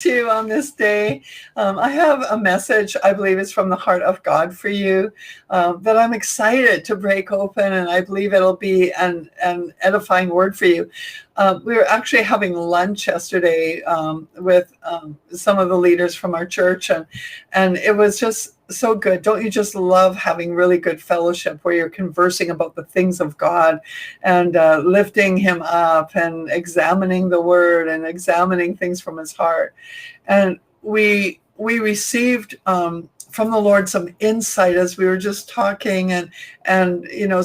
To on this day. I have a message, I believe it's from the heart of God for you, that I'm excited to break open, and I believe it'll be an edifying word for you. We were actually having lunch yesterday with some of the leaders from our church, and it was just so good. Don't you just love having really good fellowship where you're conversing about the things of God and lifting him up and examining the word and examining things from his heart? And we received from the Lord some insight as we were just talking, and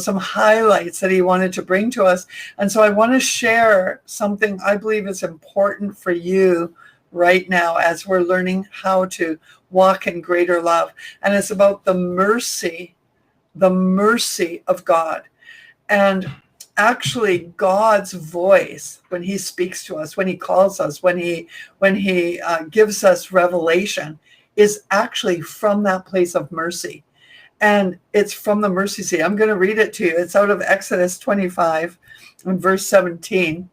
some highlights that he wanted to bring to us. And so I want to share something I believe is important for you right now as we're learning how to walk in greater love. And it's about the mercy of God. And actually God's voice when he speaks to us, when he calls us, when he gives us revelation, is actually from that place of mercy. And it's from the mercy seat. I'm going to read it to you. It's out of Exodus 25 and verse 17.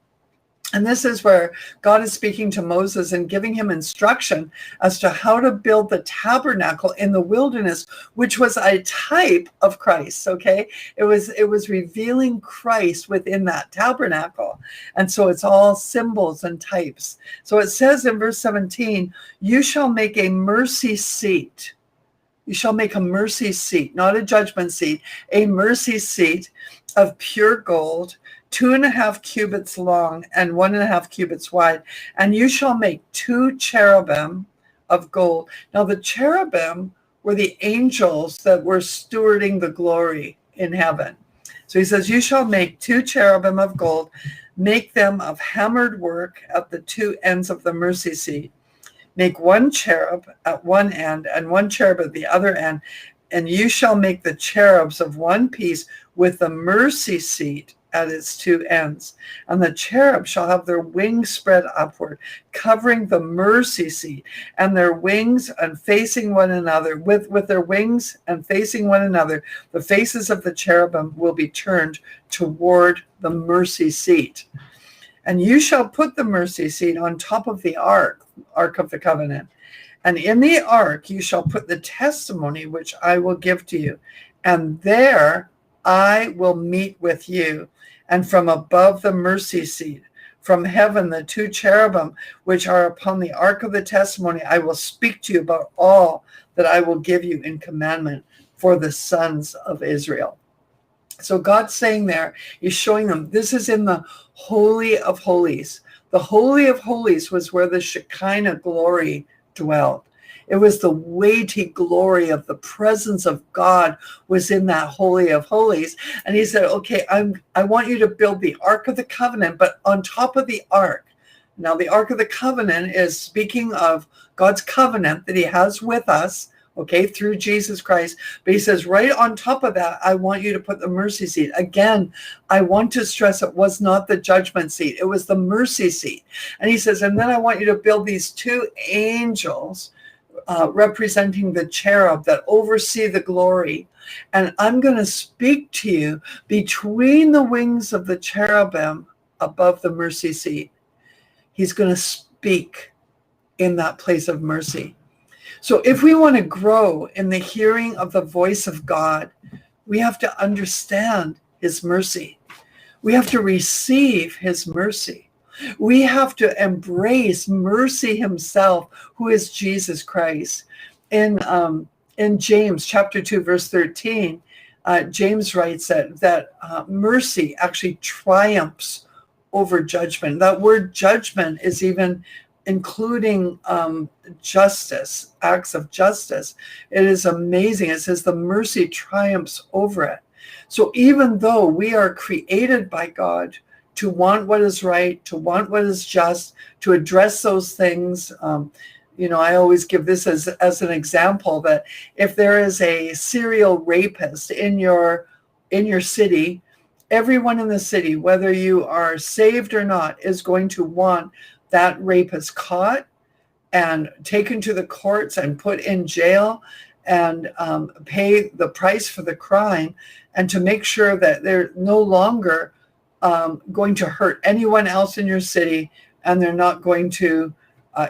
And this is where God is speaking to Moses and giving him instruction as to how to build the tabernacle in the wilderness, which was a type of Christ. Okay, it was revealing Christ within that tabernacle, and so it's all symbols and types. So it says in verse 17, "You shall make a mercy seat." You shall make a mercy seat, not a judgment seat, a mercy seat of pure gold, 2.5 cubits long and 1.5 cubits wide. And you shall make 2 cherubim of gold. Now the cherubim were the angels that were stewarding the glory in heaven. So he says, you shall make 2 cherubim of gold, make them of hammered work at the 2 ends of the mercy seat. Make 1 cherub at one end and 1 cherub at the other end. And you shall make the cherubs of one piece with the mercy seat at its 2 ends. And the cherub shall have their wings spread upward, covering the mercy seat, and their wings and facing one another. With their wings and facing one another, the faces of the cherubim will be turned toward the mercy seat. And you shall put the mercy seat on top of the ark of the covenant. And in the ark you shall put the testimony which I will give to you. And there I will meet with you. And from above the mercy seat, from heaven, the 2 cherubim which are upon the ark of the testimony, I will speak to you about all that I will give you in commandment for the sons of Israel. So God's saying there, he's showing them, this is in the Holy of Holies. The Holy of Holies was where the Shekinah glory dwelled. It was the weighty glory of the presence of God was in that Holy of Holies. And he said, okay, I want you to build the Ark of the Covenant, but on top of the Ark. Now, the Ark of the Covenant is speaking of God's covenant that he has with us, okay, through Jesus Christ. But he says, right on top of that, I want you to put the mercy seat. Again, I want to stress it was not the judgment seat. It was the mercy seat. And he says, and then I want you to build these 2 angels representing the cherub that oversee the glory. And I'm going to speak to you between the wings of the cherubim above the mercy seat. He's going to speak in that place of mercy. So if we want to grow in the hearing of the voice of God, we have to understand his mercy. We have to receive his mercy. We have to embrace mercy himself, who is Jesus Christ. In James chapter 2, verse 13, James writes that mercy actually triumphs over judgment. That word judgment is even including justice, acts of justice. It is amazing. It says the mercy triumphs over it. So even though we are created by God to want what is right, to want what is just, to address those things, I always give this as an example that if there is a serial rapist in your city, everyone in the city, whether you are saved or not, is going to want that rapist caught and taken to the courts and put in jail and pay the price for the crime, and to make sure that they're no longer going to hurt anyone else in your city, and they're not going to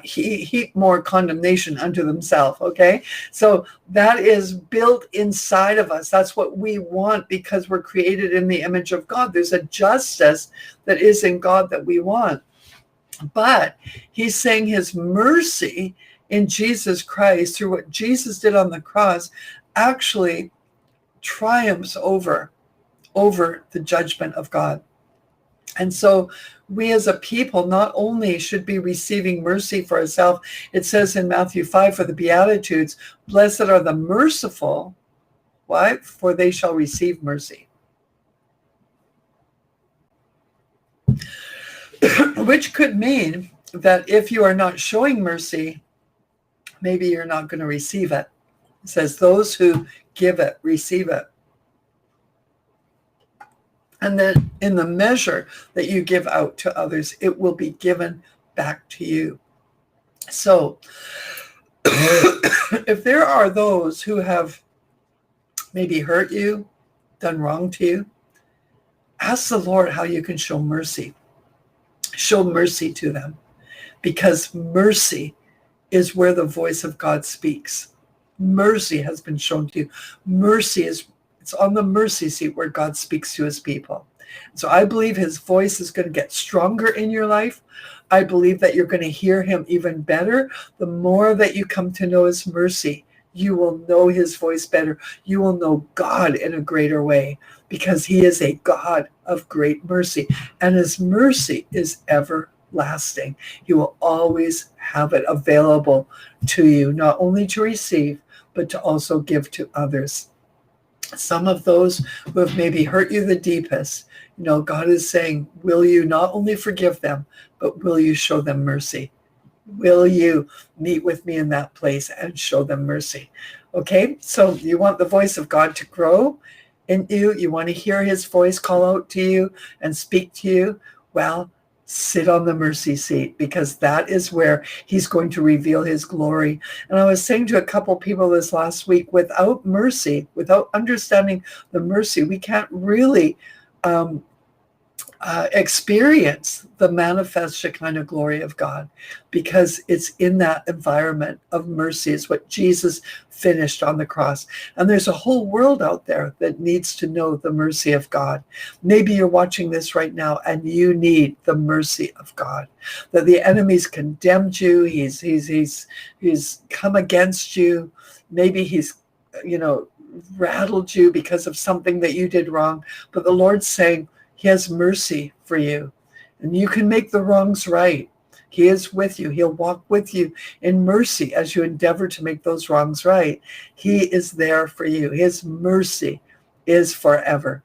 heap more condemnation unto themselves. Okay, so that is built inside of us. That's what we want, because we're created in the image of God. There's a justice that is in God that we want. But he's saying his mercy in Jesus Christ, through what Jesus did on the cross, actually triumphs over the judgment of God. And so we as a people not only should be receiving mercy for ourselves. It says in Matthew 5 for the Beatitudes, blessed are the merciful. Why? For they shall receive mercy. Which could mean that if you are not showing mercy, maybe you're not going to receive it. It says those who give it, receive it. And then in the measure that you give out to others, it will be given back to you. So if there are those who have maybe hurt you, done wrong to you, ask the Lord how you can show mercy. Show mercy to them, because mercy is where the voice of God speaks. Mercy has been shown to you. Mercy it's on the mercy seat where God speaks to his people. So I believe his voice is going to get stronger in your life. I believe that you're going to hear him even better. The more that you come to know his mercy, you will know his voice better. You will know God in a greater way, because he is a God of great mercy, and his mercy is everlasting. He will always have it available to you, not only to receive, but to also give to others. Some of those who have maybe hurt you the deepest, God is saying, will you not only forgive them, but will you show them mercy? Will you meet with me in that place and show them mercy? Okay, so you want the voice of God to grow in you. You want to hear his voice call out to you and speak to you. Well, sit on the mercy seat, because that is where he's going to reveal his glory. And I was saying to a couple people this last week, without mercy, without understanding the mercy, we can't really experience the manifest Shekinah glory of God, because it's in that environment of mercy. It's what Jesus finished on the cross. And there's a whole world out there that needs to know the mercy of God. Maybe you're watching this right now and you need the mercy of God, that the enemy's condemned you. He's come against you. Maybe he's, rattled you because of something that you did wrong. But the Lord's saying, he has mercy for you, and you can make the wrongs right. He is with you. He'll walk with you in mercy as you endeavor to make those wrongs right. He is there for you. His mercy is forever.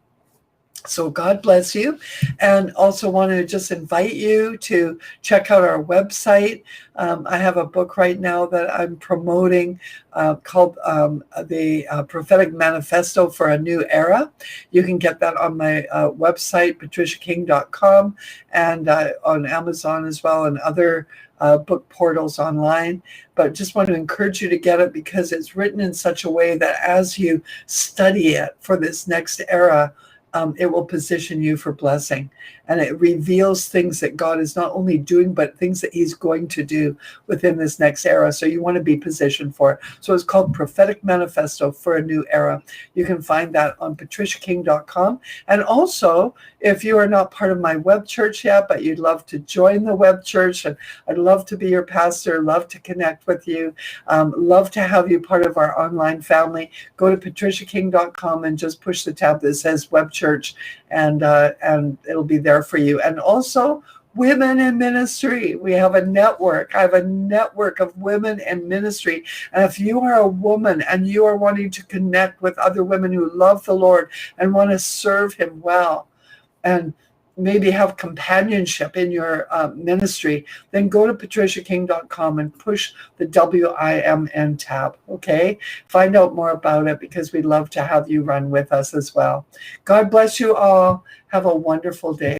So God bless you. And also want to just invite you to check out our website. I have a book right now that I'm promoting called the Prophetic Manifesto for a New Era. You can get that on my website, patriciaking.com, and on Amazon as well, and other book portals online. But just want to encourage you to get it, because it's written in such a way that as you study it for this next era, it will position you for blessing. And it reveals things that God is not only doing, but things that he's going to do within this next era. So you want to be positioned for it. So it's called Prophetic Manifesto for a New Era. You can find that on patriciaking.com. And also, if you are not part of my web church yet, but you'd love to join the web church, and I'd love to be your pastor, love to connect with you, love to have you part of our online family, go to patriciaking.com and just push the tab that says web church, and it'll be there for you. And also, women in ministry. We have a network. I have a network of women in ministry. And if you are a woman and you are wanting to connect with other women who love the Lord and want to serve him well, and maybe have companionship in your ministry, then go to patriciaking.com and push the WIMN tab, okay? Find out more about it, because we'd love to have you run with us as well. God bless you all. Have a wonderful day.